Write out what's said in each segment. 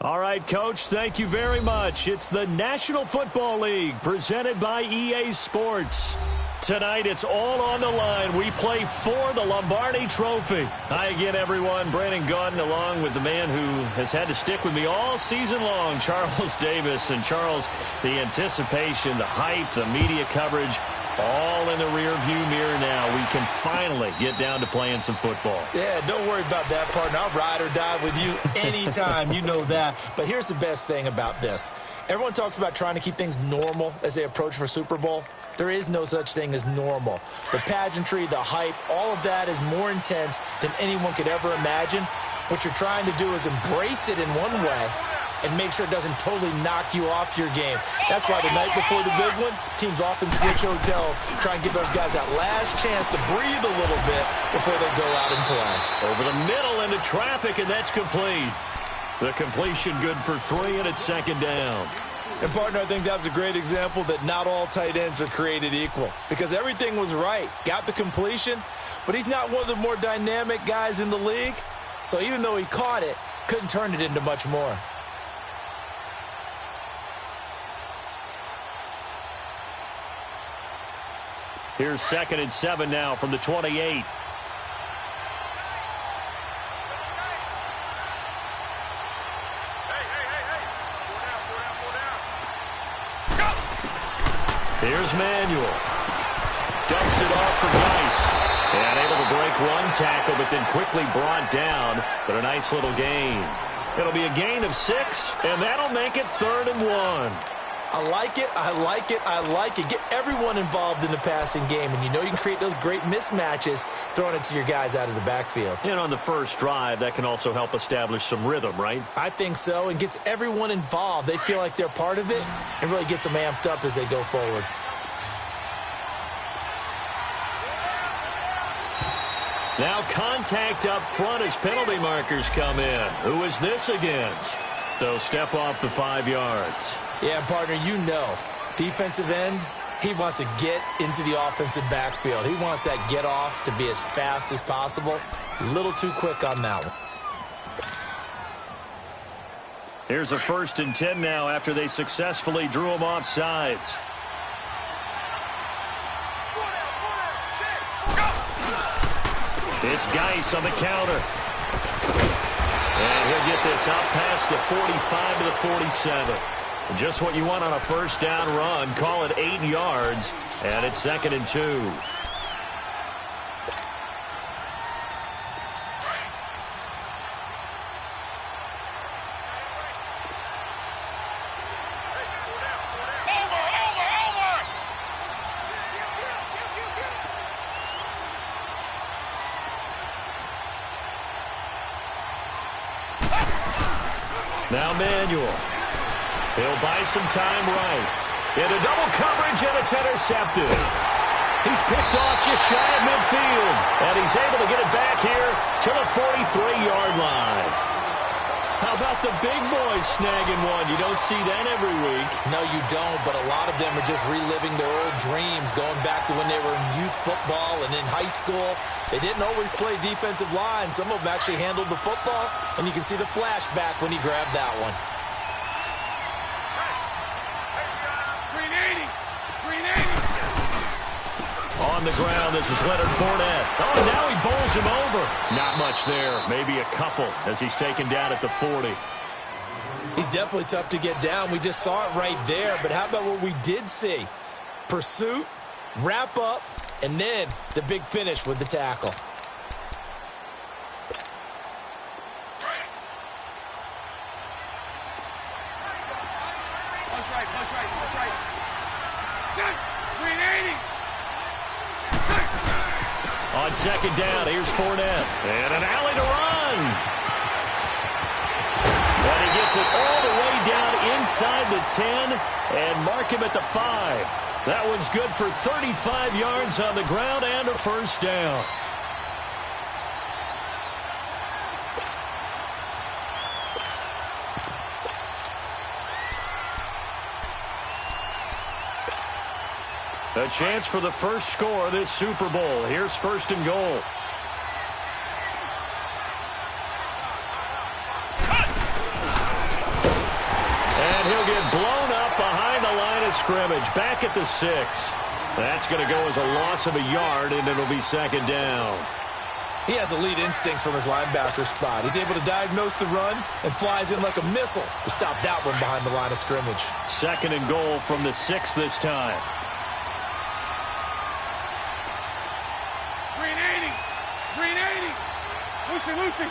All right, Coach, thank you very much. It's the National Football League presented by EA Sports. Tonight, it's all on the line. We play for the Lombardi Trophy. Hi again, everyone. Brandon Gaudin along with the man who has had to stick with me all season long, Charles Davis. And, Charles, the anticipation, the hype, the media coverage, all in the rearview mirror now. We can finally get down to playing some football. Yeah, don't worry about that, partner. I'll ride or die with you anytime. You know that. But here's the best thing about this. Everyone talks about trying to keep things normal as they approach for Super Bowl. There is no such thing as normal. The pageantry, the hype, all of that is more intense than anyone could ever imagine. What you're trying to do is embrace it in one way and make sure it doesn't totally knock you off your game. That's why the night before the big one, teams often switch hotels, try and give those guys that last chance to breathe a little bit before they go out and play. Over the middle into traffic, and that's complete. The completion good for 3, and it's second down. And, partner, I think that was a great example that not all tight ends are created equal, because everything was right. Got the completion, but he's not one of the more dynamic guys in the league. So even though he caught it, couldn't turn it into much more. Here's 2nd and 7 now from the 28. Here's Manuel. Dumps it off for Geist. And able to break one tackle, but then quickly brought down. But a nice little gain. It'll be a gain of 6, and that'll make it 3rd and 1. I like it, I like it, I like it. Get everyone involved in the passing game, and you know you can create those great mismatches throwing it to your guys out of the backfield. And on the first drive, that can also help establish some rhythm, right? I think so, and gets everyone involved. They feel like they're part of it and really gets them amped up as they go forward. Now contact up front as penalty markers come in. Who is this against? They'll step off the 5 yards. Yeah, partner, you know, defensive end, he wants to get into the offensive backfield. He wants that get off to be as fast as possible. A little too quick on that one. Here's a 1st and 10 now after they successfully drew him off sides. It's Geist on the counter. And he'll get this out past the 45 to the 47. Just what you want on a first down run. Call it 8 yards, and it's 2nd and 2. Now Manuel. He'll buy some time right. Into double coverage, and it's intercepted. He's picked off just shy of midfield. And he's able to get it back here to the 43-yard line. How about the big boys snagging one? You don't see that every week. No, you don't, but a lot of them are just reliving their old dreams, going back to when they were in youth football and in high school. They didn't always play defensive line. Some of them actually handled the football, and you can see the flashback when he grabbed that one. On the ground, this is Leonard Fournette. Oh, now he bowls him over. Not much there. Maybe a couple as he's taken down at the 40. He's definitely tough to get down. We just saw it right there. But how about what we did see? Pursuit, wrap up, and then the big finish with the tackle. Punch right. Set, 380. On second down, here's Fournette. And an alley to run. And he gets it all the way down inside the 10 and mark him at the 5. That one's good for 35 yards on the ground and a first down. A chance for the first score of this Super Bowl. Here's 1st and goal. scrimmage, back at the 6. That's going to go as a loss of a yard, and it'll be second down. He has elite instincts from his linebacker spot. He's able to diagnose the run and flies in like a missile to stop that one behind the line of scrimmage. Second and goal from the 6 this time. Green 80. Green 80. Lucy, Lucy.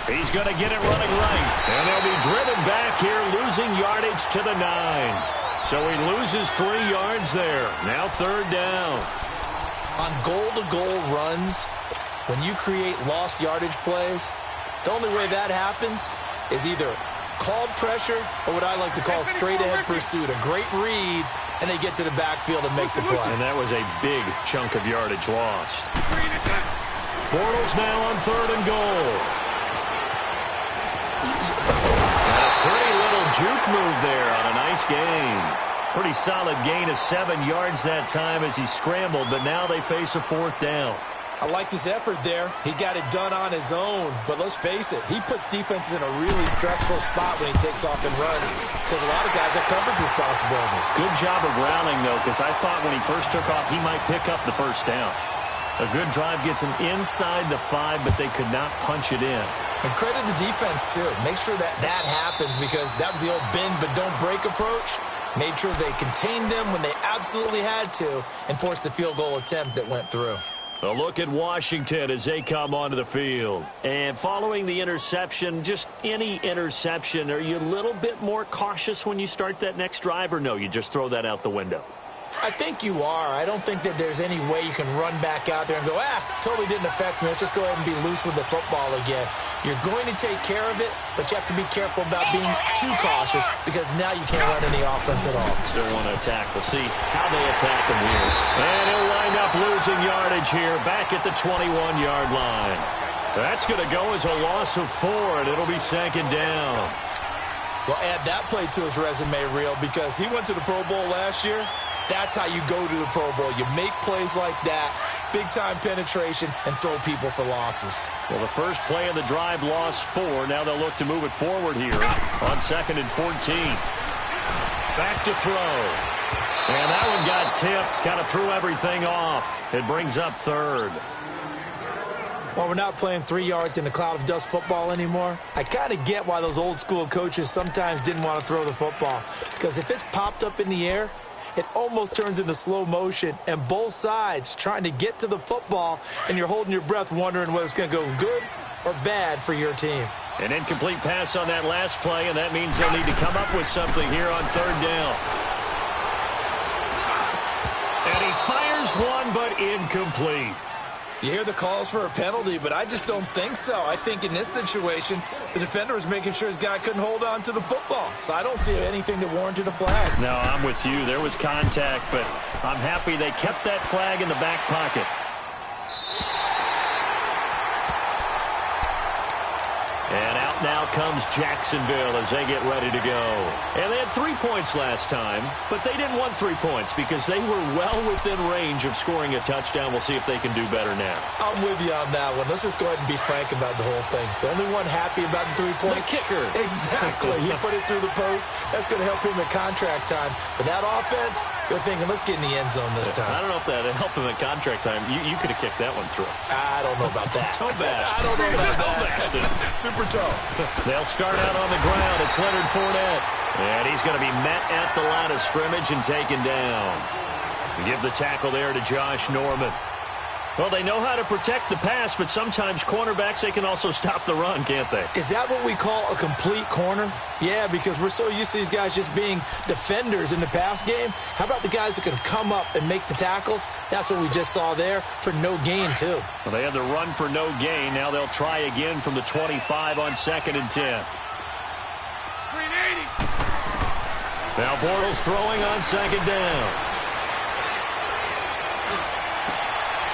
He's going to get it running right. And he'll be driven back here, losing yardage to the 9. So he loses 3 yards there. Now third down. On goal-to-goal runs, when you create lost yardage plays, the only way that happens is either called pressure or what I like to call straight-ahead pursuit. A great read, and they get to the backfield and make the play. And that was a big chunk of yardage lost. Bortles now on third and goal. And a pretty little juke move there on a nice gain. Pretty solid gain of 7 yards that time as he scrambled, but now they face a fourth down. I liked his effort there. He got it done on his own, but let's face it, he puts defenses in a really stressful spot when he takes off and runs because a lot of guys have coverage responsibilities. Good job of rallying, though, because I thought when he first took off, he might pick up the first down. A good drive gets him inside the 5, but they could not punch it in. And credit the defense, too. Make sure that that happens because that was the old bend but don't break approach. Made sure they contained them when they absolutely had to and forced the field goal attempt that went through. A look at Washington as they come onto the field. And following the interception, just any interception, are you a little bit more cautious when you start that next drive, or no, you just throw that out the window? I think you are. I don't think that there's any way you can run back out there and go, totally didn't affect me. Let's just go ahead and be loose with the football again. You're going to take care of it, but you have to be careful about being too cautious because now you can't run any offense at all. Still want to attack. We'll see how they attack him here. And he'll wind up losing yardage here back at the 21-yard line. That's going to go as a loss of 4, and it'll be second down. Well, add that play to his resume reel because he went to the Pro Bowl last year. That's how you go to the Pro Bowl. You make plays like that, big-time penetration, and throw people for losses. Well, the first play of the drive lost 4. Now they'll look to move it forward here on 2nd and 14. Back to throw. And that one got tipped, kind of threw everything off. It brings up third. While we're not playing 3 yards in a cloud of dust football anymore, I kind of get why those old-school coaches sometimes didn't want to throw the football. Because if it's popped up in the air, it almost turns into slow motion, and both sides trying to get to the football, and you're holding your breath wondering whether it's going to go good or bad for your team. An incomplete pass on that last play, and that means they'll need to come up with something here on third down. And he fires one, but incomplete. You hear the calls for a penalty, but I just don't think so. I think in this situation, the defender was making sure his guy couldn't hold on to the football. So I don't see anything that warranted a flag. No, I'm with you. There was contact, but I'm happy they kept that flag in the back pocket. And out now comes Jacksonville as they get ready to go. And they had 3 points last time, but they didn't want 3 points because they were well within range of scoring a touchdown. We'll see if they can do better now. I'm with you on that one. Let's just go ahead and be frank about the whole thing. The only one happy about the 3-point. The kicker. Exactly. He put it through the post. That's going to help him at contract time. But that offense, they're thinking, let's get in the end zone this time. I don't know if that helped him at contract time. You could have kicked that one through. I don't know about that. Toe bash. I don't know about that. Super toe. They'll start out on the ground. It's Leonard Fournette. And he's going to be met at the line of scrimmage and taken down. Give the tackle there to Josh Norman. Well, they know how to protect the pass, but sometimes cornerbacks, they can also stop the run, can't they? Is that what we call a complete corner? Yeah, because we're so used to these guys just being defenders in the pass game. How about the guys who can come up and make the tackles? That's what we just saw there for no gain, too. Well, they had the run for no gain. Now they'll try again from the 25 on 2nd and 10. 380. Now Bortles throwing on 2nd down.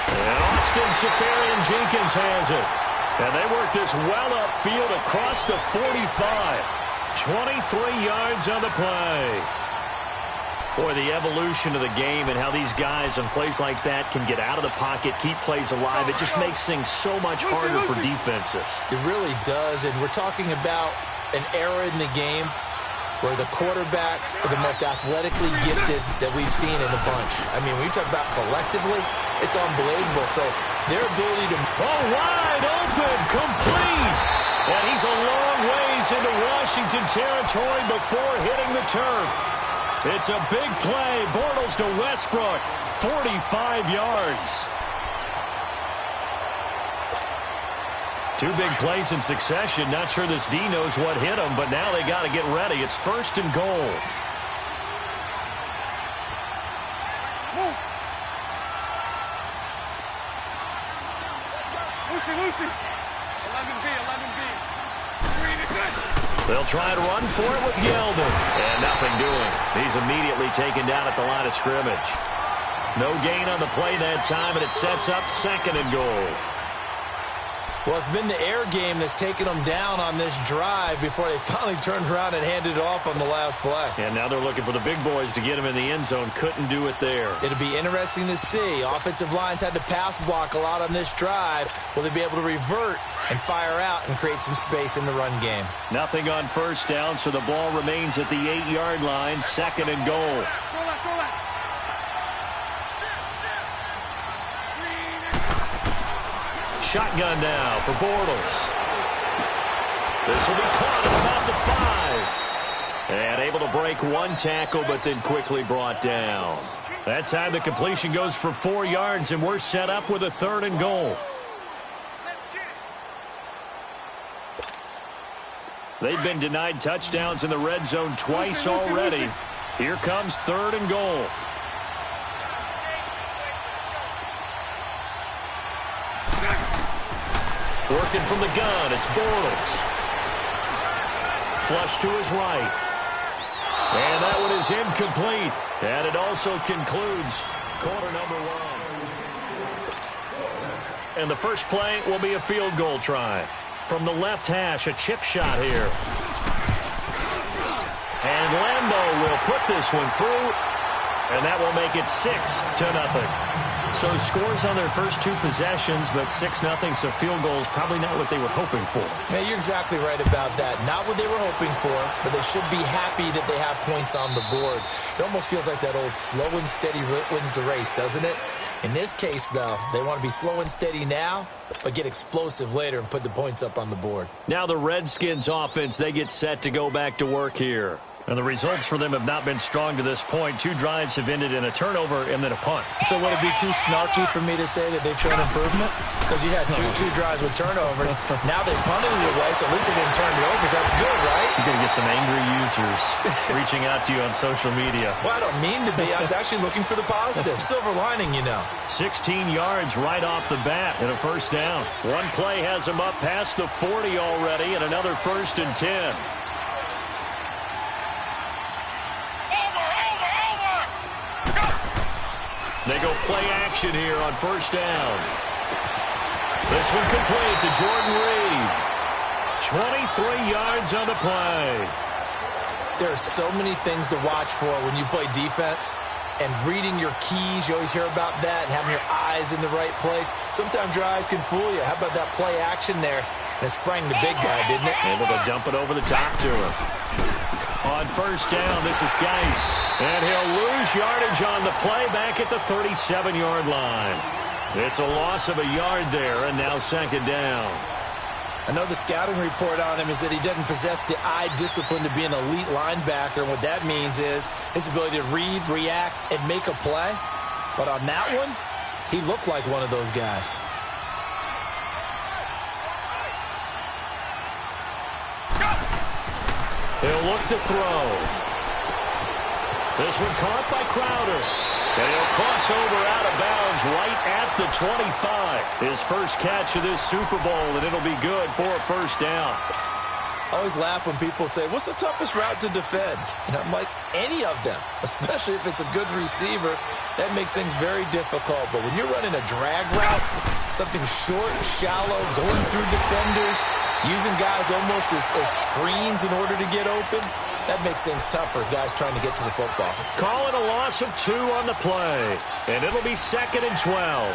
And Austin Seferian-Jenkins has it. And they work this well upfield across the 45. 23 yards on the play. Boy, the evolution of the game and how these guys on plays like that can get out of the pocket, keep plays alive. It just makes things so much harder for defenses. It really does, and we're talking about an era in the game where the quarterbacks are the most athletically gifted that we've seen in a bunch. I mean, when you talk about collectively, it's unbelievable. So their ability to... Oh, wide open, complete. And he's a long ways into Washington territory before hitting the turf. It's a big play. Bortles to Westbrook, 45 yards. Two big plays in succession. Not sure this D knows what hit him, but now they got to get ready. It's 1st and goal. Lucy. 11B. They'll try to run for it with Yeldon. And nothing doing. He's immediately taken down at the line of scrimmage. No gain on the play that time, and it sets up 2nd and goal. Well, it's been the air game that's taken them down on this drive before they finally turned around and handed it off on the last play. And now they're looking for the big boys to get him in the end zone. Couldn't do it there. It'll be interesting to see. Offensive lines had to pass block a lot on this drive. Will they be able to revert and fire out and create some space in the run game? Nothing on 1st down, so the ball remains at the 8-yard line. 2nd and goal. Shotgun now for Bortles. This will be caught at about the 5. And able to break one tackle, but then quickly brought down. That time the completion goes for 4 yards, and we're set up with a 3rd and goal. They've been denied touchdowns in the red zone twice already. Here comes 3rd and goal. Working from the gun, it's Bortles. Flush to his right. And that one is incomplete. And it also concludes quarter number 1. And the first play will be a field goal try. From the left hash, a chip shot here. And Lambo will put this one through. And that will make it 6-0. So scores on their first 2 possessions, but 6-0, so field goal is probably not what they were hoping for. Yeah, you're exactly right about that. Not what they were hoping for, but they should be happy that they have points on the board. It almost feels like that old slow and steady wins the race, doesn't it? In this case, though, they want to be slow and steady now, but get explosive later and put the points up on the board. Now the Redskins offense, they get set to go back to work here. And the results for them have not been strong to this point. 2 drives have ended in a turnover and then a punt. So would it be too snarky for me to say that they've shown improvement? Because you had two drives with turnovers. Now they punted it away, so at least they didn't turn it over. So that's good, right? You're going to get some angry users reaching out to you on social media. Well, I don't mean to be. I was actually looking for the positive. Silver lining, you know. 16 yards right off the bat and a 1st down. One play has them up past the 40 already and another 1st and 10. They go play action here on 1st down. This one complete to Jordan Reed. 23 yards on the play. There are so many things to watch for when you play defense. And reading your keys, you always hear about that, and having your eyes in the right place. Sometimes your eyes can fool you. How about that play action there? And it sprang the big guy, didn't it? Able to dump it over the top to him. On 1st down, this is Geis. And he'll lose yardage on the play back at the 37-yard line. It's a loss of a yard there, and now 2nd down. I know the scouting report on him is that he doesn't possess the eye discipline to be an elite linebacker. And what that means is his ability to read, react, and make a play. But on that one, he looked like one of those guys. He'll look to throw. This one caught by Crowder. And he'll cross over out of bounds right at the 25. His first catch of this Super Bowl, and it'll be good for a 1st down. I always laugh when people say, what's the toughest route to defend? And I'm like, any of them, especially if it's a good receiver. That makes things very difficult. But when you're running a drag route, something short, shallow, going through defenders, using guys almost as screens in order to get open, that makes things tough for guys trying to get to the football. Call it a loss of 2 on the play. And it'll be 2nd and 12.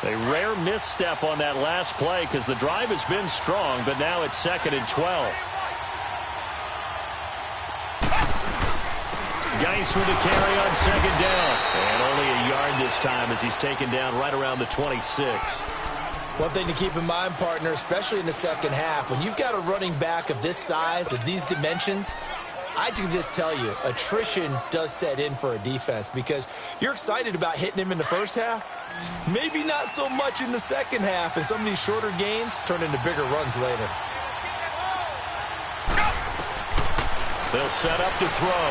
A rare misstep on that last play because the drive has been strong, but now it's 2nd and 12. Geis with a carry on 2nd down. And only a yard this time as he's taken down right around the 26. One thing to keep in mind, partner, especially in the second half, when you've got a running back of this size, of these dimensions, I can just tell you, attrition does set in for a defense because you're excited about hitting him in the first half. Maybe not so much in the second half, and some of these shorter gains turn into bigger runs later. They'll set up to throw.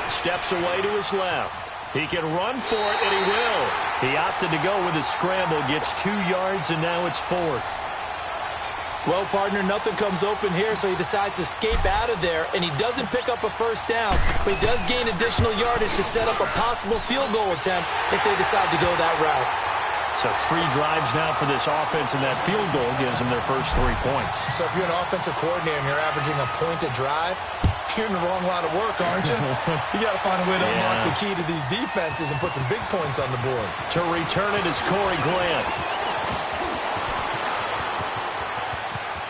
Steps away to his left. He can run for it, and he will. He opted to go with a scramble, gets 2 yards, and now it's 4th. Well, partner, nothing comes open here, so he decides to escape out of there, and he doesn't pick up a first down, but he does gain additional yardage to set up a possible field goal attempt if they decide to go that route. So 3 drives now for this offense, and that field goal gives them their first 3 points. So if you're an offensive coordinator and you're averaging a point a drive, you're in the wrong line of work, aren't you? You got to find a way to unlock the key to these defenses and put some big points on the board. To return it is Corey Grant.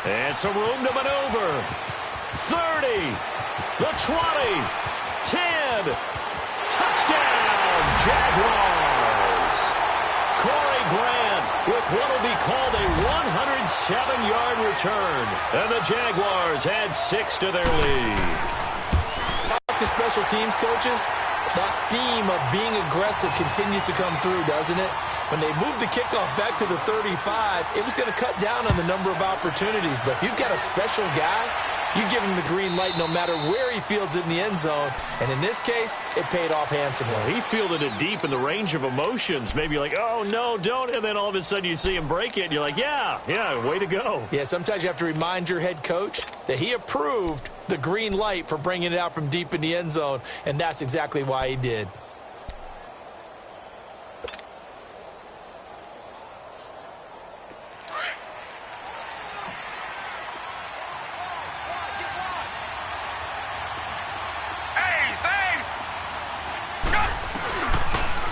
And some room to maneuver. 30, the 20, 10, touchdown, Jaguars. Corey Grant with what will be called a 107-yard return. And the Jaguars add 6 to their lead. Talk to special teams coaches. That theme of being aggressive continues to come through, doesn't it? When they moved the kickoff back to the 35, it was going to cut down on the number of opportunities. But if you've got a special guy, you give him the green light no matter where he fields it in the end zone. And in this case, it paid off handsomely. He fielded it deep in the range of emotions. Maybe like, oh, no, don't. And then all of a sudden you see him break it, and you're like, yeah, way to go. Yeah, sometimes you have to remind your head coach that he approved the green light for bringing it out from deep in the end zone, and that's exactly why he did.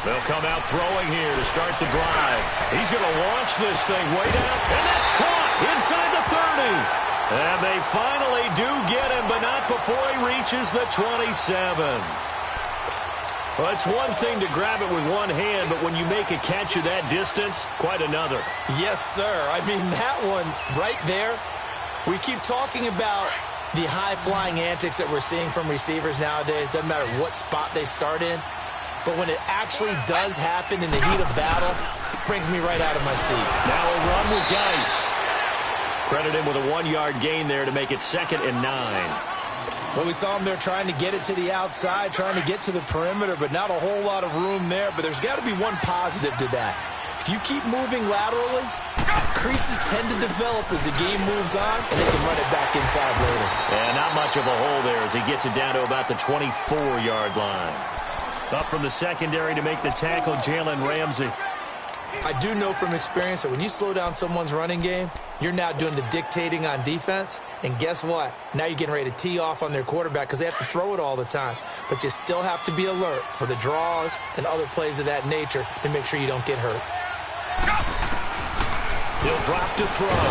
They'll come out throwing here to start the drive. He's going to launch this thing way down, and that's caught inside the 30. And they finally do get him, but not before he reaches the 27. Well, it's one thing to grab it with one hand, but when you make a catch of that distance, quite another. Yes, sir. I mean, that one right there, we keep talking about the high-flying antics that we're seeing from receivers nowadays. Doesn't matter what spot they start in. But when it actually does happen in the heat of battle, it brings me right out of my seat. Now a run with Geis. Credit him with a 1-yard gain there to make it 2nd and 9. Well, we saw him there trying to get it to the outside, trying to get to the perimeter, but not a whole lot of room there. But there's got to be one positive to that. If you keep moving laterally, creases tend to develop as the game moves on, and they can run it back inside later. And not much of a hole there as he gets it down to about the 24-yard line. Up from the secondary to make the tackle, Jalen Ramsey. I do know from experience that when you slow down someone's running game, you're now doing the dictating on defense. And guess what? Now you're getting ready to tee off on their quarterback because they have to throw it all the time. But you still have to be alert for the draws and other plays of that nature to make sure you don't get hurt. He'll drop to throw.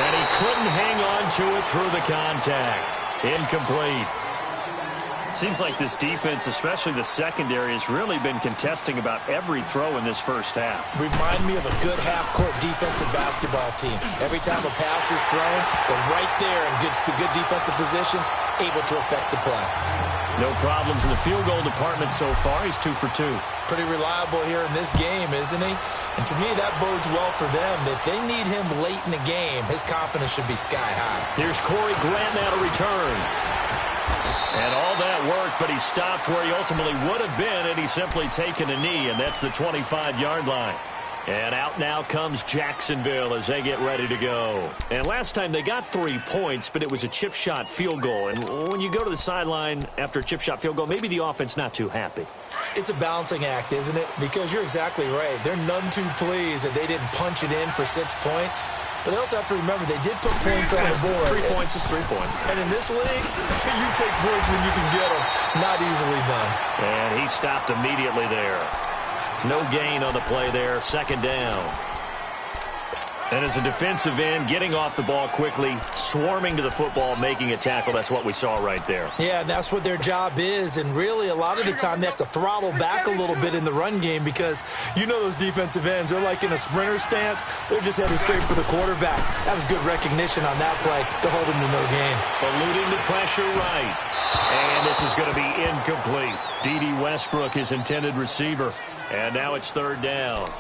And he couldn't hang on to it through the contact. Incomplete. Seems like this defense, especially the secondary, has really been contesting about every throw in this first half. Remind me of a good half-court defensive basketball team. Every time a pass is thrown, they're right there in good defensive position, able to affect the play. No problems in the field goal department so far. He's 2 for 2. Pretty reliable here in this game, isn't he? And to me, that bodes well for them. If they need him late in the game, his confidence should be sky high. Here's Corey Grant now to return. And all that worked, but he stopped where he ultimately would have been had he simply taken a knee, and that's the 25-yard line. And out now comes Jacksonville as they get ready to go. And last time they got 3 points, but it was a chip shot field goal. And when you go to the sideline after a chip shot field goal, maybe the offense not too happy. It's a balancing act, isn't it? Because you're exactly right. They're none too pleased that they didn't punch it in for 6 points. But they also have to remember they did put points on the board. 3 points is 3 points. And in this league, you take points when you can get them. Not easily done. And he stopped immediately there. No gain on the play there. Second down. And as a defensive end, getting off the ball quickly, swarming to the football, making a tackle, that's what we saw right there. Yeah, and that's what their job is. And really, a lot of the time, they have to throttle back a little bit in the run game because you know those defensive ends, they're like in a sprinter stance. They're just headed straight for the quarterback. That was good recognition on that play to hold him to no gain. Eluding the pressure right. And this is going to be incomplete. D.D. Westbrook, his intended receiver. And now it's third down.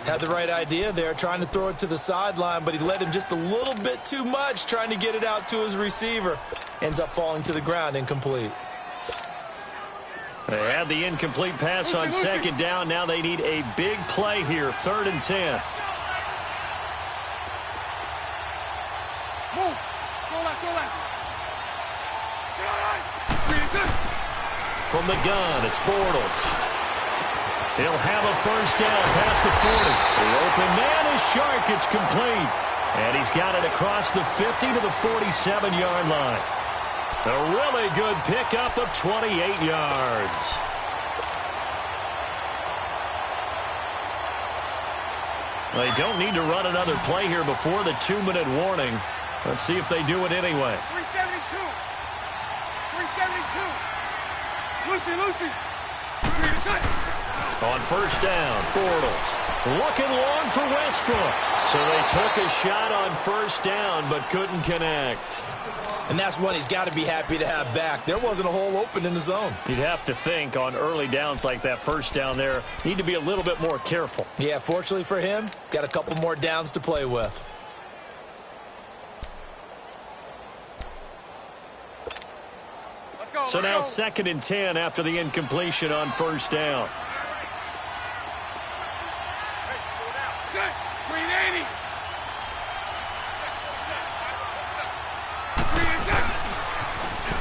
Had the right idea there, trying to throw it to the sideline, but he led him just a little bit too much, trying to get it out to his receiver. Ends up falling to the ground, incomplete. They had the incomplete pass on second down. Now they need a big play here, 3rd and 10. Move. Go left. From the gun, it's Bortles. He'll have a first down past the 40. The open man is Shark. It's complete. And he's got it across the 50 to the 47-yard line. A really good pickup of 28 yards. They don't need to run another play here before the 2-minute warning. Let's see if they do it anyway. 372. Lucy. On first down, Bortles looking long for Westbrook. So they took a shot on first down but couldn't connect. And that's one he's got to be happy to have back. There wasn't a hole open in the zone. You'd have to think on early downs like that first down there, need to be a little bit more careful. Yeah, fortunately for him, got a couple more downs to play with. So now 2nd and 10 after the incompletion on first down.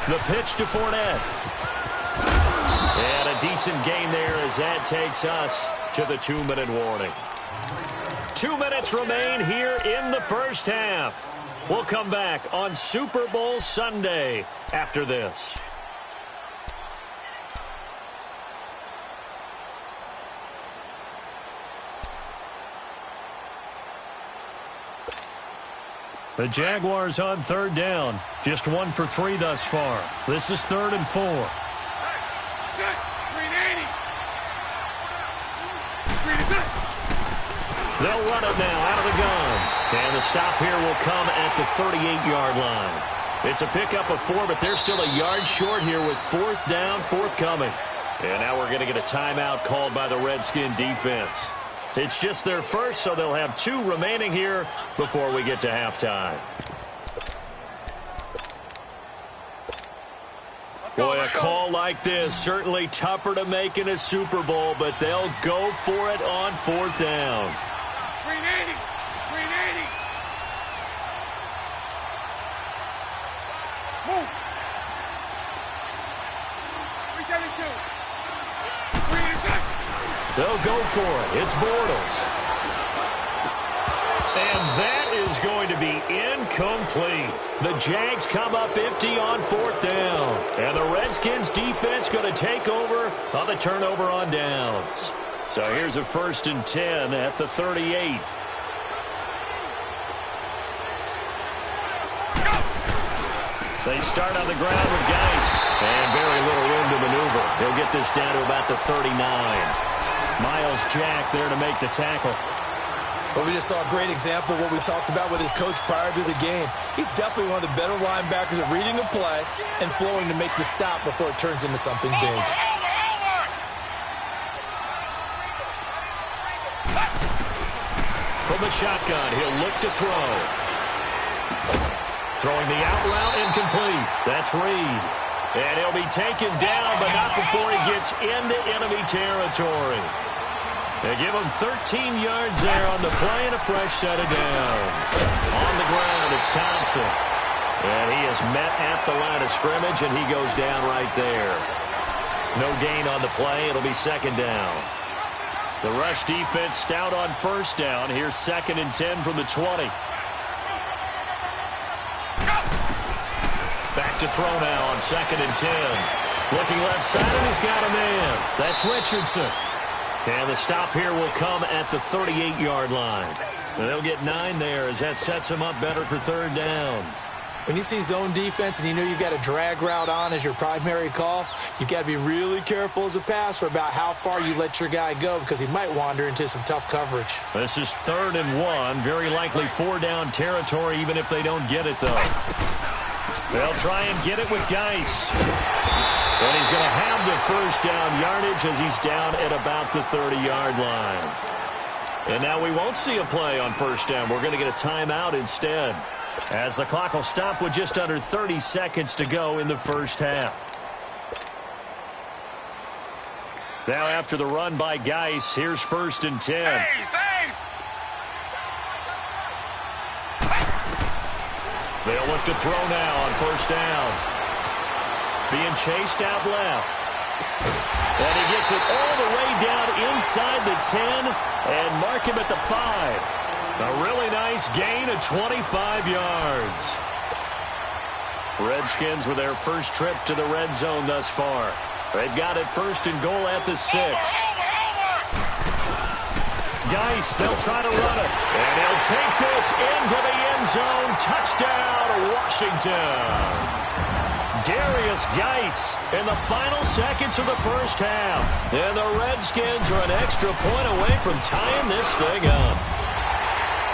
The pitch to Fournette. And a decent gain there as that takes us to the 2-minute warning. 2 minutes remain here in the first half. We'll come back on Super Bowl Sunday after this. The Jaguars on 3rd down. Just 1 for 3 thus far. This is 3rd and 4. They'll run it now out of the gun. And the stop here will come at the 38-yard line. It's a pickup of 4, but they're still a yard short here with 4th down forthcoming. And now we're going to get a timeout called by the Redskin defense. It's just their first, so they'll have 2 remaining here before we get to halftime. Boy, a call like this, certainly tougher to make in a Super Bowl, but they'll go for it on 4th down. 380. Move. 372. They'll go for it. It's Bortles. And that is going to be incomplete. The Jags come up empty on 4th down. And the Redskins defense going to take over on the turnover on downs. So here's a 1st and 10 at the 38. They start on the ground with Geis. And very little room to maneuver. He'll get this down to about the 39. Miles Jack there to make the tackle. But we just saw a great example of what we talked about with his coach prior to the game. He's definitely one of the better linebackers at reading a play and flowing to make the stop before it turns into something big. From the shotgun, he'll look to throw. Throwing the out route incomplete. That's Reed. And he'll be taken down, but not before he gets into enemy territory. They give him 13 yards there on the play and a fresh set of downs. On the ground, it's Thompson. And he is met at the line of scrimmage, and he goes down right there. No gain on the play. It'll be 2nd down. The rush defense stout on 1st down. Here's 2nd and 10 from the 20. Back to throw now on 2nd and 10. Looking left side, and he's got a man. That's Richardson. And the stop here will come at the 38-yard line. And they'll get 9 there as that sets them up better for third down. When you see zone defense and you know you've got a drag route on as your primary call, you've got to be really careful as a passer about how far you let your guy go because he might wander into some tough coverage. This is 3rd and 1. Very likely 4-down territory even if they don't get it, though. They'll try and get it with Geis. And he's going to have the first down yardage as he's down at about the 30-yard line. And now we won't see a play on first down. We're going to get a timeout instead, as the clock will stop with just under 30 seconds to go in the first half. Now after the run by Geis, here's 1st and 10. They'll look to throw now on first down. Being chased out left. And he gets it all the way down inside the 10 and mark him at the 5. A really nice gain of 25 yards. Redskins with their first trip to the red zone thus far. They've got it 1st and goal at the 6. Geis, they'll try to run it. And he'll take this into the end zone. Touchdown, Washington. Darius Geis in the final seconds of the first half. And the Redskins are an extra point away from tying this thing up.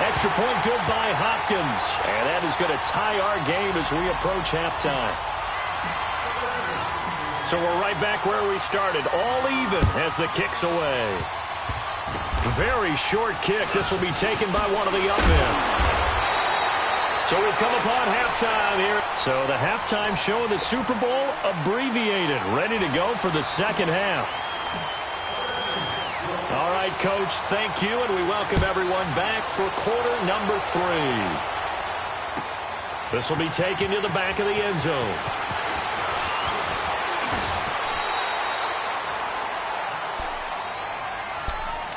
Extra point good by Hopkins. And that is going to tie our game as we approach halftime. So we're right back where we started. All even as the kick's away. Very short kick. This will be taken by one of the up men. So we've come upon halftime here. So the halftime show of the Super Bowl abbreviated. Ready to go for the second half. All right, Coach, thank you, and we welcome everyone back for quarter number 3. This will be taken to the back of the end zone.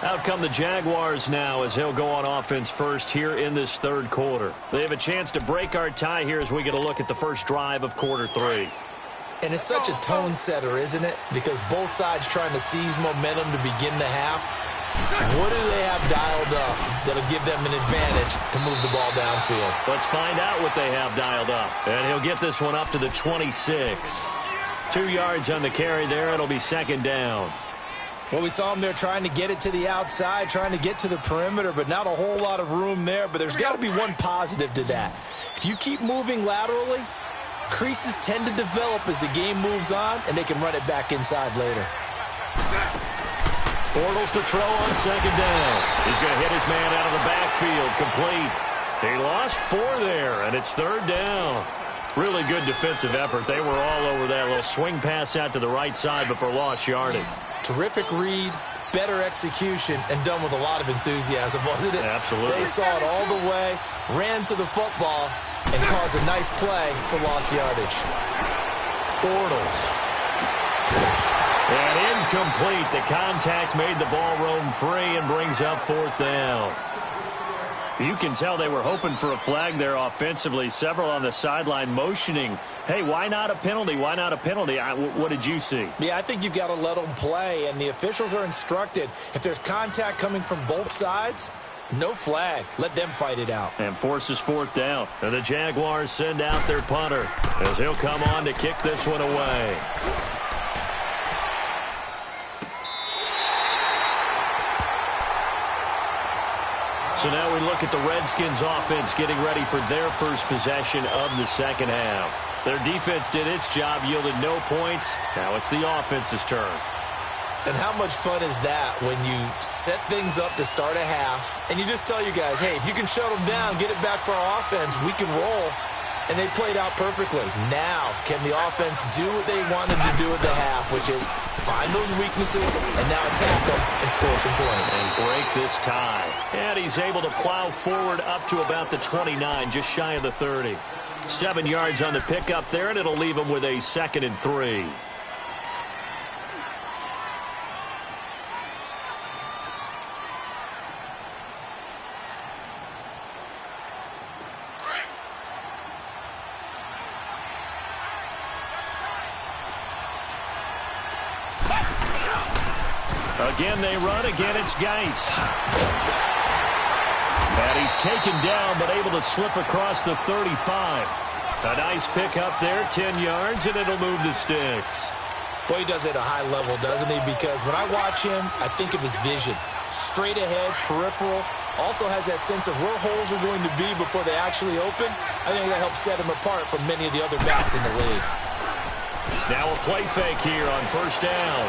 Out come the Jaguars now as he'll go on offense first here in this third quarter. They have a chance to break our tie here as we get a look at the first drive of quarter 3. And it's such a tone setter, isn't it? Because both sides trying to seize momentum to begin the half. What do they have dialed up that'll give them an advantage to move the ball downfield? Let's find out what they have dialed up. And he'll get this one up to the 26. 2 yards on the carry there. It'll be 2nd down. Well, we saw him there trying to get it to the outside, trying to get to the perimeter, but not a whole lot of room there. But there's got to be one positive to that. If you keep moving laterally, creases tend to develop as the game moves on, and they can run it back inside later. Bortles to throw on 2nd down. He's going to hit his man out of the backfield, complete. He lost 4 there, and it's 3rd down. Really good defensive effort. They were all over that little swing pass out to the right side before lost yardage. Terrific read, better execution, and done with a lot of enthusiasm, wasn't it? Absolutely. They saw it all the way, ran to the football, and caused a nice play for lost yardage. Bortles. And incomplete. The contact made the ball roam free and brings up 4th down. You can tell they were hoping for a flag there offensively. Several on the sideline motioning, hey, why not a penalty? Why not a penalty? What did you see? Yeah, I think you've got to let them play, and the officials are instructed. If there's contact coming from both sides, no flag. Let them fight it out. And forces 4th down. And the Jaguars send out their punter as he'll come on to kick this one away. So now we look at the Redskins offense getting ready for their first possession of the second half. Their defense did its job, yielded no points. Now it's the offense's turn. And how much fun is that when you set things up to start a half and you just tell you guys, hey, if you can shut them down, get it back for our offense, we can roll. And they played out perfectly. Now, can the offense do what they wanted to do at the half, which is find those weaknesses and now attack them and score some points. And break this tie. And he's able to plow forward up to about the 29, just shy of the 30. 7 yards on the pickup there, and it'll leave him with a 2nd and 3. Again they run. Again it's Geis. And he's taken down but able to slip across the 35. A nice pick up there, 10 yards, and it'll move the sticks. Boy, he does it at a high level, doesn't he? Because when I watch him, I think of his vision. Straight ahead, peripheral. Also has that sense of where holes are going to be before they actually open. I think that helps set him apart from many of the other backs in the league. Now a play fake here on first down.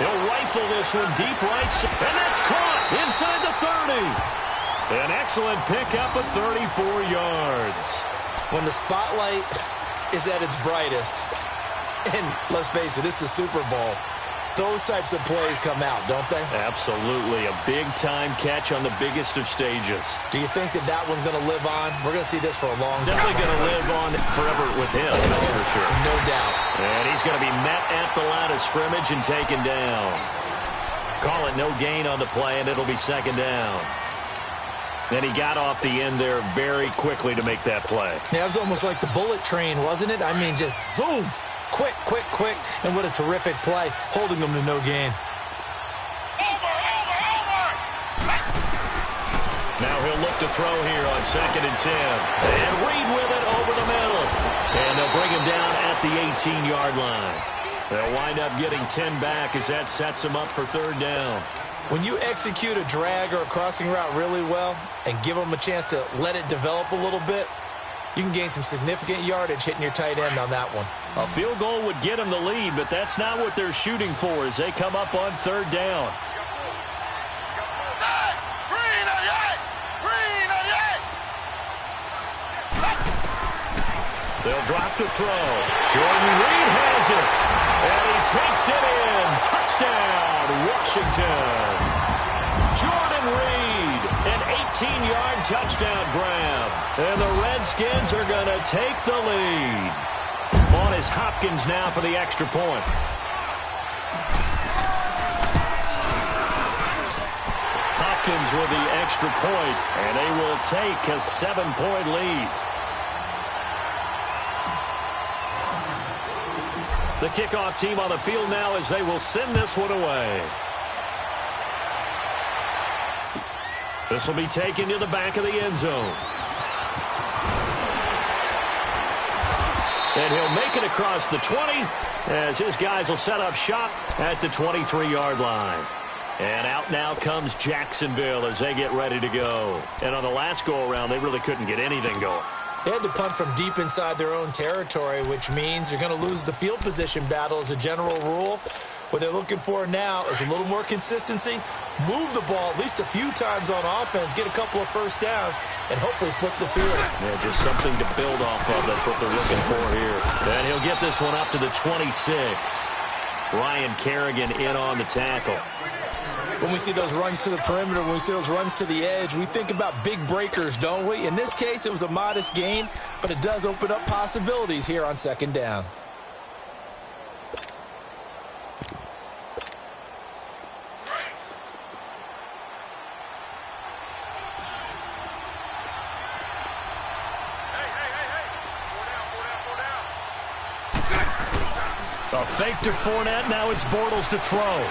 He'll rifle this one deep right, and that's caught inside the 30. An excellent pickup of 34 yards. When the spotlight is at its brightest, and let's face it, it's the Super Bowl, those types of plays come out, don't they? Absolutely. A big-time catch on the biggest of stages. Do you think that that one's going to live on? We're going to see this for a long time. Definitely going to live on forever with him, that's for sure. No doubt. And he's going to be met at the line of scrimmage and taken down. Call it no gain on the play, and it'll be second down. Then he got off the end there very quickly to make that play. Yeah, it was almost like the bullet train, wasn't it? I mean, just zoom. Quick, quick, quick. And what a terrific play, holding them to no gain. Now he'll look to throw here on 2nd and 10. And Reed with it over the middle. And they'll bring him down at the 18-yard line. They'll wind up getting 10 back as that sets him up for third down. When you execute a drag or a crossing route really well and give them a chance to let it develop a little bit, you can gain some significant yardage hitting your tight end on that one. A field goal would get them the lead, but that's not what they're shooting for as they come up on third down. They'll drop to throw. Jordan Reed has it. And he takes it in. Touchdown, Washington. Jordan Reed, an 18-yard touchdown grab. And the Redskins are going to take the lead. On is Hopkins now for the extra point. Hopkins with the extra point, and they will take a 7-point lead. The kickoff team on the field now as they will send this one away. This will be taken to the back of the end zone. And he'll make it across the 20 as his guys will set up shop at the 23-yard line. And out now comes Jacksonville as they get ready to go. And on the last go-around, they really couldn't get anything going. They had to punt from deep inside their own territory, which means you're going to lose the field position battle as a general rule. What they're looking for now is a little more consistency, move the ball at least a few times on offense, get a couple of first downs, and hopefully flip the field. Yeah, just something to build off of. That's what they're looking for here. And he'll get this one up to the 26. Ryan Kerrigan in on the tackle. When we see those runs to the perimeter, when we see those runs to the edge, we think about big breakers, don't we? In this case, it was a modest gain, but it does open up possibilities here on second down. A fake to Fournette. Now it's Bortles to throw.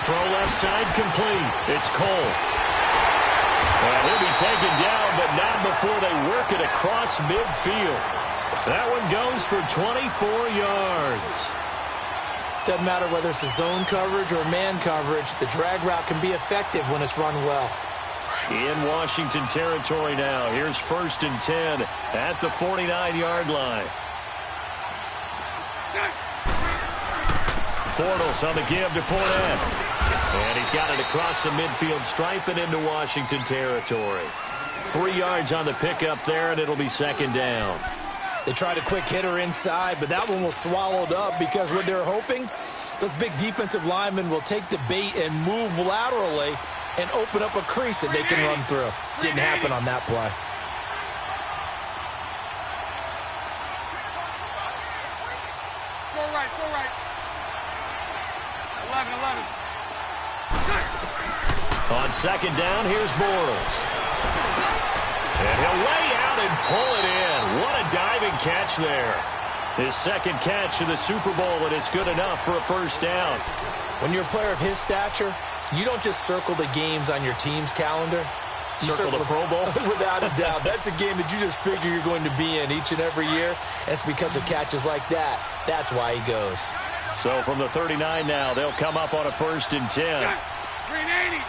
Throw left side complete. It's Cole. And he'll be taken down, but not before they work it across midfield. That one goes for 24 yards. Doesn't matter whether it's a zone coverage or man coverage. The drag route can be effective when it's run well. In Washington territory now. Here's 1st and 10 at the 49-yard line. Bortles on the give to Fournette. And he's got it across the midfield stripe and into Washington territory. 3 yards on the pickup there, and it'll be second down. They tried a quick hitter inside, but that one was swallowed up because what they're hoping, those big defensive linemen will take the bait and move laterally and open up a crease that they can run through. Didn't happen on that play. So right. 11. On second down, here's Bortles. And he'll lay out and pull it in. What a diving catch there. His second catch in the Super Bowl, and it's good enough for a first down. When you're a player of his stature, you don't just circle the games on your team's calendar. You circle the Pro Bowl? Without a doubt. That's a game that you just figure you're going to be in each and every year. And it's because of catches like that. That's why he goes. So from the 39 now, they'll come up on a 1st and 10. 380.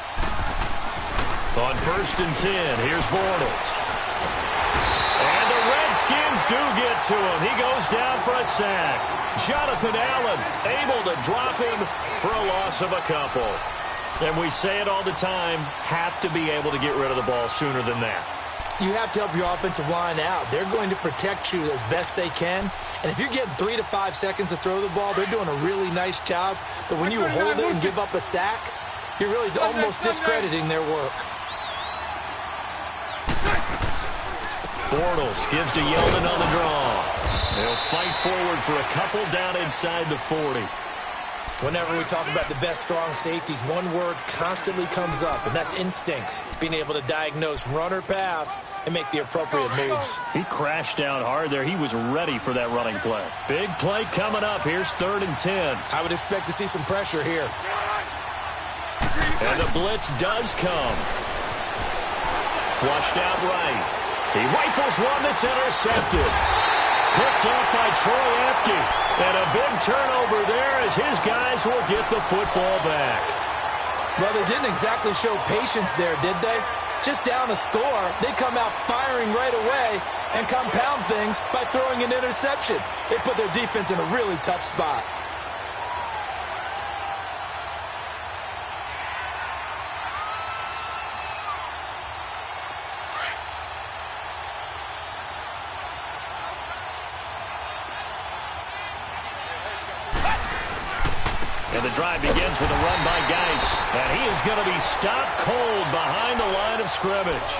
On 1st and 10, here's Bortles. And the Redskins do get to him. He goes down for a sack. Jonathan Allen able to drop him for a loss of a couple. And we say it all the time, have to be able to get rid of the ball sooner than that. You have to help your offensive line out. They're going to protect you as best they can. And if you're getting 3 to 5 seconds to throw the ball, they're doing a really nice job. But when you hold it and give up a sack, you're really almost discrediting their work. Bortles gives to Yeldon on the draw. They'll fight forward for a couple down inside the 40. Whenever we talk about the best strong safeties, one word constantly comes up, and that's instincts. Being able to diagnose run or pass and make the appropriate moves. He crashed down hard there. He was ready for that running play. Big play coming up. Here's 3rd and 10. I would expect to see some pressure here. And the blitz does come. Flushed out right. He rifles one that's intercepted. Picked up by Troy Apke. And a big turnover there as his guys will get the football back. Well, they didn't exactly show patience there, did they? Just down a score, they come out firing right away and compound things by throwing an interception. They put their defense in a really tough spot. And the drive begins with a run by Geis. And he is going to be stopped cold behind the line of scrimmage.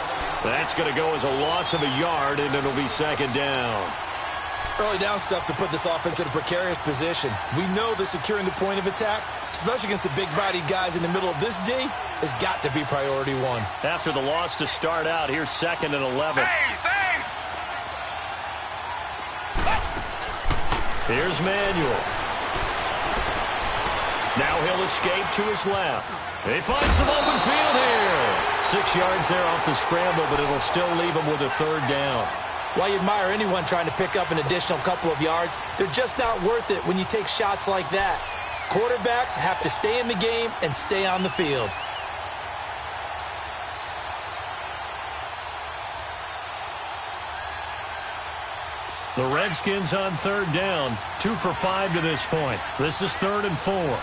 That's going to go as a loss of a yard, and it'll be 2nd down. Early down stuff's to put this offense in a precarious position. We know that securing the point of attack, especially against the big-bodied guys in the middle of this D, has got to be priority one. After the loss to start out, here's 2nd and 11. Here's Manuel. Now he'll escape to his left. He finds some open field here. 6 yards there off the scramble, but it'll still leave him with a 3rd down. While you admire anyone trying to pick up an additional couple of yards, they're just not worth it when you take shots like that. Quarterbacks have to stay in the game and stay on the field. The Redskins on 3rd down, 2 for 5 to this point. This is 3rd and 4.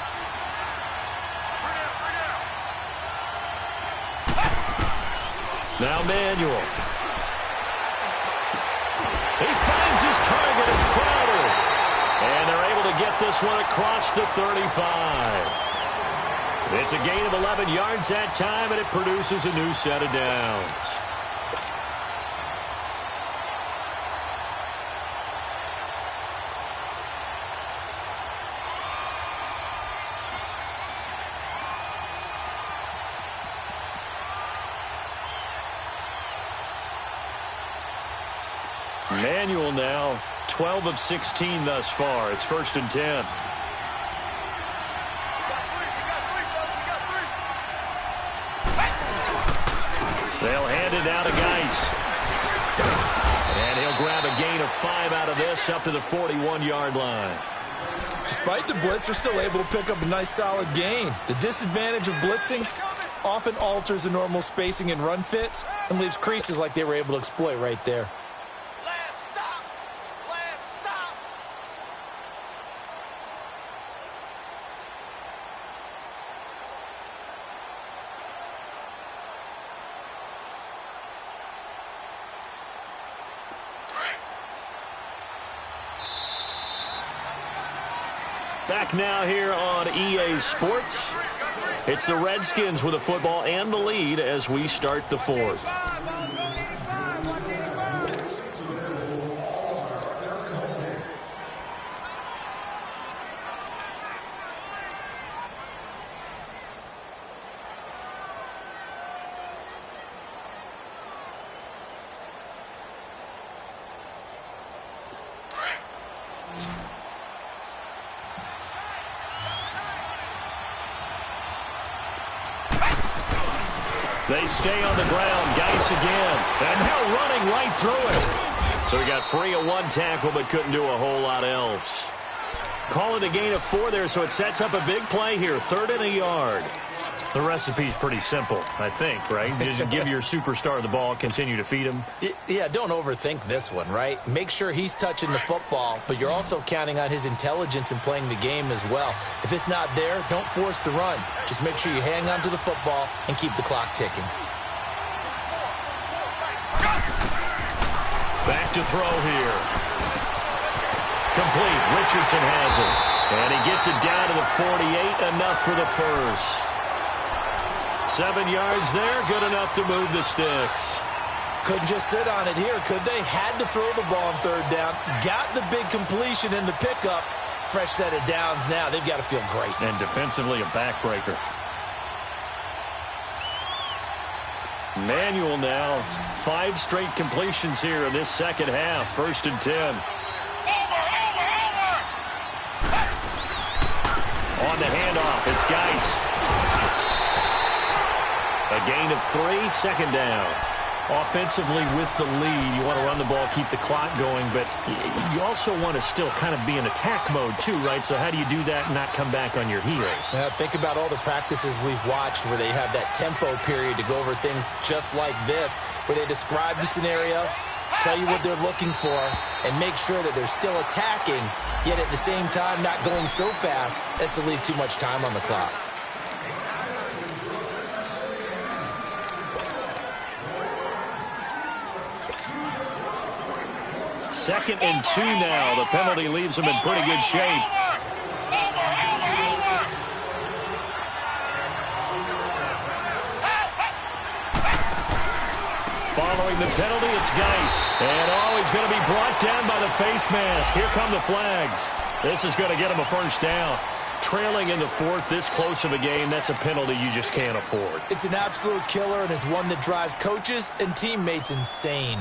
Now Manuel. He finds his target. It's Crowder. And they're able to get this one across the 35. It's a gain of 11 yards that time, and it produces a new set of downs. Manuel now 12 of 16 thus far. It's 1st and 10. They'll hand it down to Geis. And he'll grab a gain of 5 out of this up to the 41-yard line. Despite the blitz, they're still able to pick up a nice solid gain. The disadvantage of blitzing often alters the normal spacing and run fits and leaves creases like they were able to exploit right there. Back now here on EA Sports. It's the Redskins with the football and the lead as we start the 4th. They stay on the ground. Geis again. And now running right through it. So he got free of one tackle but couldn't do a whole lot else. Call it a gain of 4 there, so it sets up a big play here. 3rd and a yard. The recipe's pretty simple, I think, right? Just give your superstar the ball, continue to feed him. Yeah, don't overthink this one, right? Make sure he's touching the football, but you're also counting on his intelligence in playing the game as well. If it's not there, don't force the run. Just make sure you hang on to the football and keep the clock ticking. Back to throw here. Complete. Richardson has it. And he gets it down to the 48. Enough for the first. 7 yards there. Good enough to move the sticks. Couldn't just sit on it here, could they? Had to throw the ball on 3rd down. Got the big completion in the pickup. Fresh set of downs now. They've got to feel great. And defensively, a backbreaker. Manuel now. 5 straight completions here in this second half. 1st and 10. On the handoff, it's Geis. A gain of 3, 2nd down. Offensively with the lead, you want to run the ball, keep the clock going, but you also want to still kind of be in attack mode too, right? So how do you do that and not come back on your heels? Think about all the practices we've watched where they have that tempo period to go over things just like this, where they describe the scenario, tell you what they're looking for, and make sure that they're still attacking, yet at the same time not going so fast as to leave too much time on the clock. Second and 2 now. The penalty leaves them in pretty good shape. Following the penalty, it's Geis. And he's going to be brought down by the face mask. Here come the flags. This is going to get him a 1st down. Trailing in the 4th, this close of a game, that's a penalty you just can't afford. It's an absolute killer, and it's one that drives coaches and teammates insane.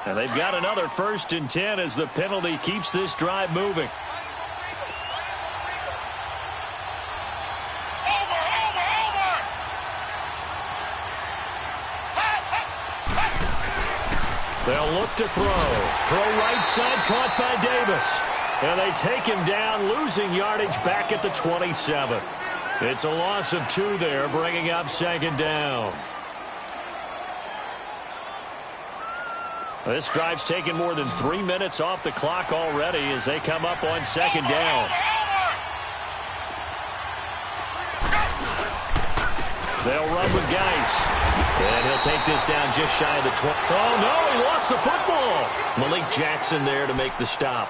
And they've got another 1st and 10 as the penalty keeps this drive moving. They'll look to throw. Throw right side, caught by Davis. And they take him down, losing yardage back at the 27. It's a loss of 2 there, bringing up 2nd down. This drive's taken more than 3 minutes off the clock already as they come up on 2nd down. They'll run with Geis. And he'll take this down just shy of the 20. Oh, no, he lost the football. Malik Jackson there to make the stop.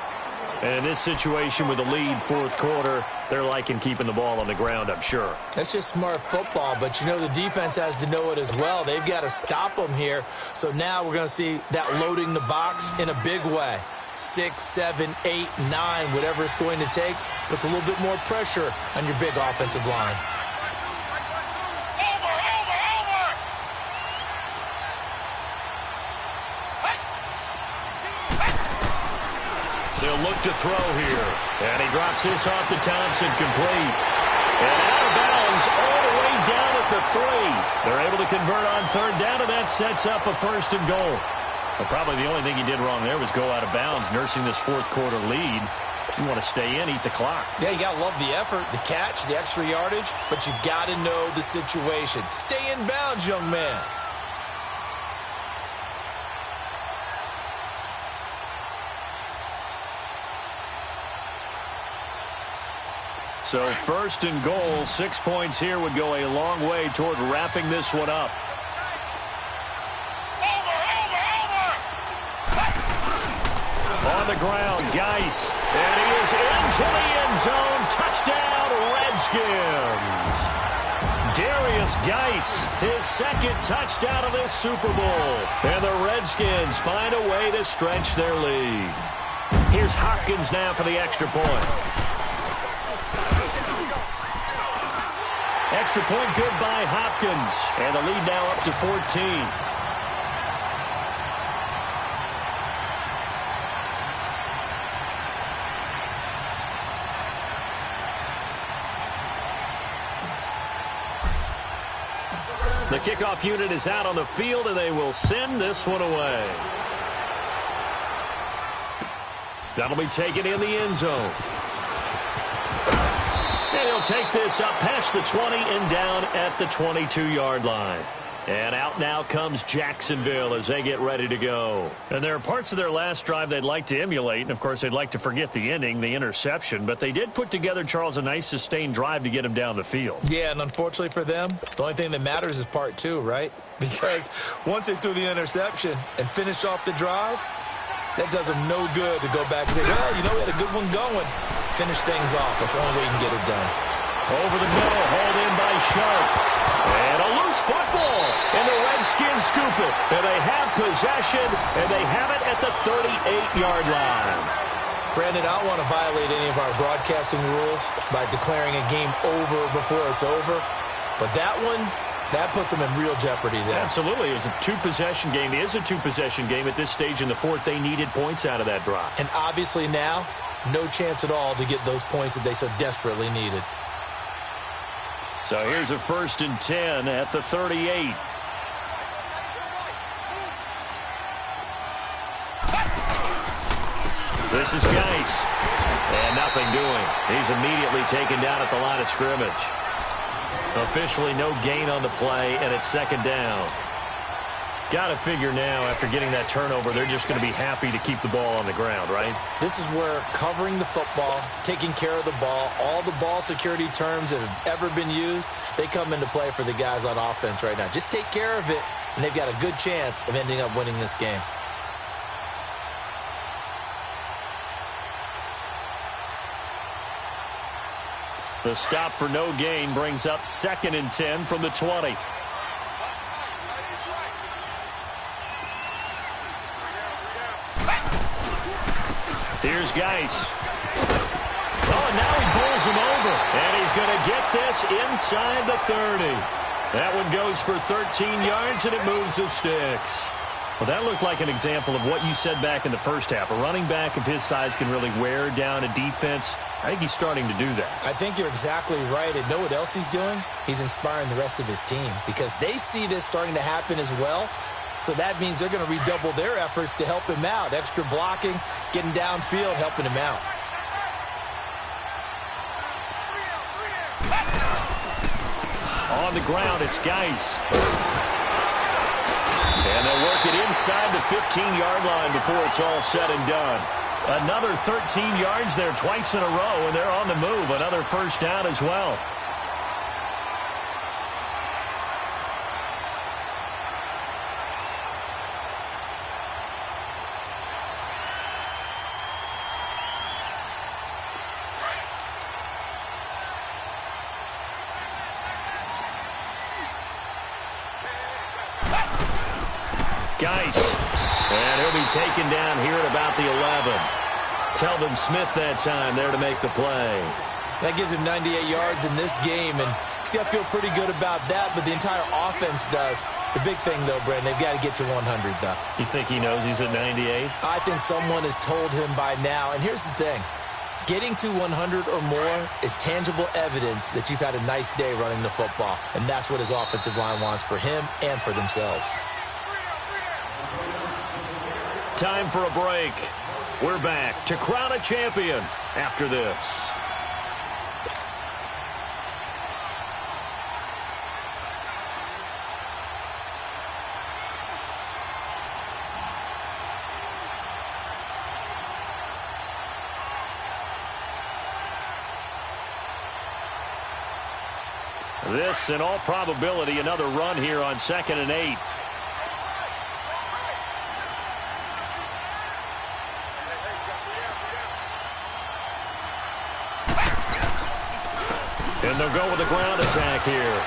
And in this situation with the lead 4th quarter, they're liking keeping the ball on the ground, I'm sure. That's just smart football, but you know the defense has to know it as well. They've got to stop them here. So now we're going to see that loading the box in a big way. 6, 7, 8, 9, whatever it's going to take, puts a little bit more pressure on your big offensive line. They'll look to throw here. And he drops this off to Thompson, complete. And out of bounds all the way down at the 3. They're able to convert on 3rd down, and that sets up a 1st and goal. Well, probably the only thing he did wrong there was go out of bounds, nursing this 4th quarter lead. You want to stay in, eat the clock. Yeah, you got to love the effort, the catch, the extra yardage, but you got to know the situation. Stay in bounds, young man. So 1st and goal, 6 points here would go a long way toward wrapping this one up. On the ground, Geis. And he is into the end zone. Touchdown, Redskins. Darius Geis, his 2nd touchdown of this Super Bowl. And the Redskins find a way to stretch their lead. Here's Hopkins now for the extra point. Extra point good by Hopkins. And the lead now up to 14. The kickoff unit is out on the field, and they will send this one away. That'll be taken in the end zone. And he'll take this up past the 20 and down at the 22-yard line. And out now comes Jacksonville as they get ready to go. And there are parts of their last drive they'd like to emulate. And, of course, they'd like to forget the ending, the interception. But they did put together, Charles, a nice sustained drive to get him down the field. Yeah, and unfortunately for them, the only thing that matters is part two, right? Because once they threw the interception and finished off the drive, that does them no good to go back and say, well, you know, we had a good one going. Finish things off. That's the only way you can get it done. Over the middle, hauled in by Sharp. And a loose football. And the Redskins scoop it. And they have possession, and they have it at the 38-yard line. Brandon, I don't want to violate any of our broadcasting rules by declaring a game over before it's over. But that one, that puts them in real jeopardy there. Absolutely. It was a two-possession game. It is a two-possession game at this stage in the fourth. They needed points out of that drive. And obviously now, no chance at all to get those points that they so desperately needed. So here's a 1st and 10 at the 38. This is Geis. And nothing doing. He's immediately taken down at the line of scrimmage. Officially no gain on the play, and it's 2nd down. Got to figure now, after getting that turnover, they're just going to be happy to keep the ball on the ground, right? This is where covering the football, taking care of the ball, all the ball security terms that have ever been used, they come into play for the guys on offense right now. Just take care of it, and they've got a good chance of ending up winning this game. The stop for no gain brings up 2nd and 10 from the 20. Here's Geis. Oh, and now he bowls him over. And he's going to get this inside the 30. That one goes for 13 yards, and it moves the sticks. Well, that looked like an example of what you said back in the first half. A running back of his size can really wear down a defense. I think he's starting to do that. I think you're exactly right. And know what else he's doing? He's inspiring the rest of his team because they see this starting to happen as well. So that means they're going to redouble their efforts to help him out. Extra blocking, getting downfield, helping him out. On the ground, it's Geis. And they'll work it inside the 15-yard line before it's all said and done. Another 13 yards there twice in a row, and they're on the move. Another 1st down as well. Geis. And he'll be taken down here at about the 11. Telvin Smith that time there to make the play. That gives him 98 yards in this game, and he's got to feel pretty good about that, but the entire offense does. The big thing, though, Brandon, they've got to get to 100, though. You think he knows he's at 98? I think someone has told him by now, and here's the thing. Getting to 100 or more is tangible evidence that you've had a nice day running the football, and that's what his offensive line wants for him and for themselves. Time for a break. We're back to crown a champion after this. This, in all probability, another run here on 2nd and 8. And they'll go with the ground attack here.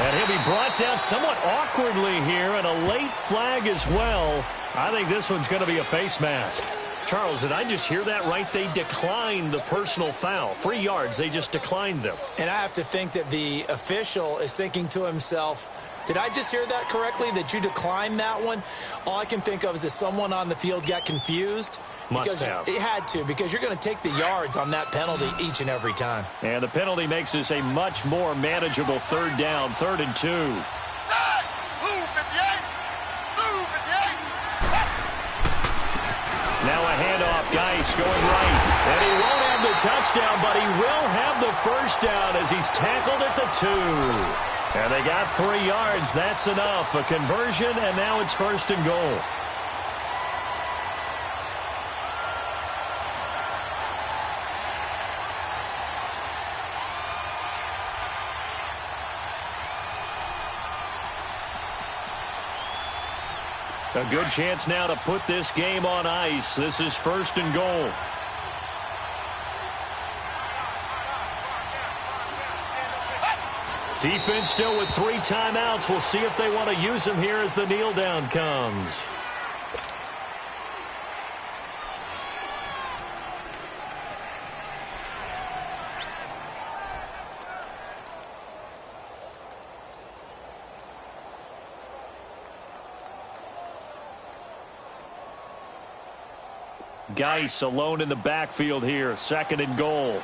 And he'll be brought down somewhat awkwardly here, and a late flag as well. I think this one's going to be a face mask. Charles, did I just hear that right? They declined the personal foul. 3 yards, they just declined them. And I have to think that the official is thinking to himself, Did I just hear that correctly, that you declined that one? All I can think of is that someone on the field got confused. Must have. It had to, because you're going to take the yards on that penalty each and every time. And the penalty makes this a much more manageable third down, 3rd and 2. Now a handoff, Geis going right. And he won't have the touchdown, but he will have the first down as he's tackled at the 2. And they got 3 yards. That's enough. A conversion, and now it's 1st and goal. A good chance now to put this game on ice. This is 1st and goal. Defense still with 3 timeouts. We'll see if they want to use them here as the kneel down comes. Geis alone in the backfield here. 2nd and goal.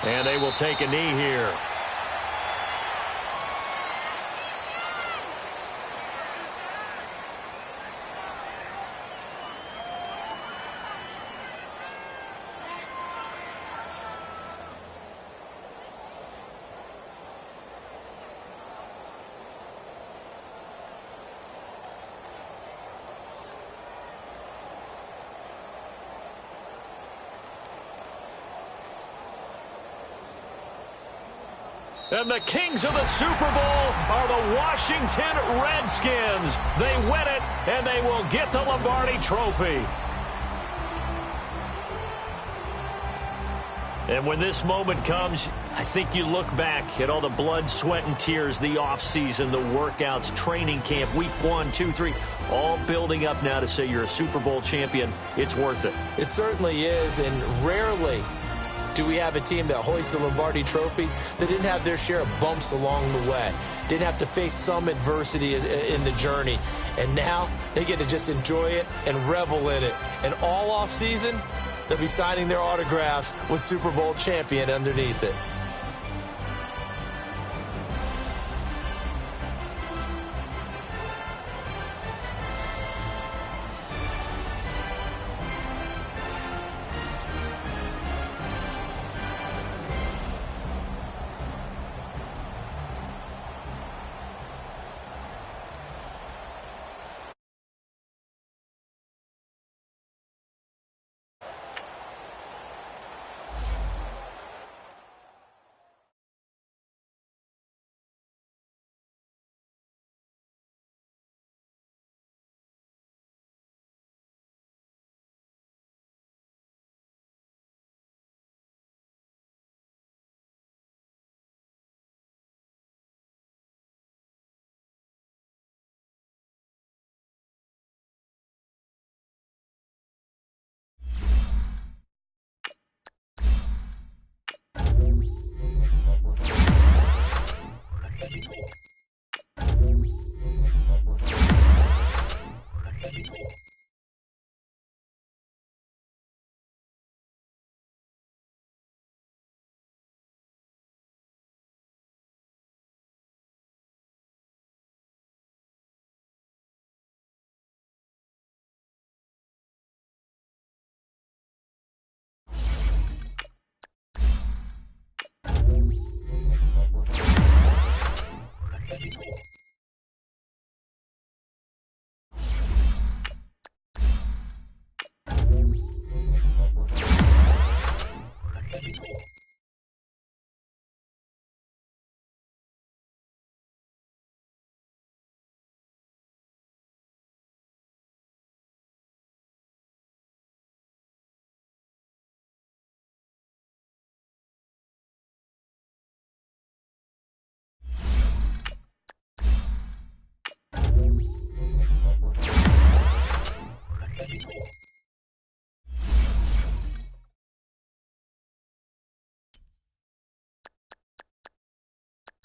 And they will take a knee here. And the kings of the Super Bowl are the Washington Redskins. They win it, and they will get the Lombardi Trophy. And when this moment comes, I think you look back at all the blood, sweat, and tears, the offseason, the workouts, training camp, week 1, 2, 3, all building up now to say you're a Super Bowl champion. It's worth it. It certainly is, and rarely do we have a team that hoists the Lombardi Trophy that didn't have their share of bumps along the way, didn't have to face some adversity in the journey, and now they get to just enjoy it and revel in it. And all off season, they'll be signing their autographs with Super Bowl champion underneath it.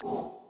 Lucy.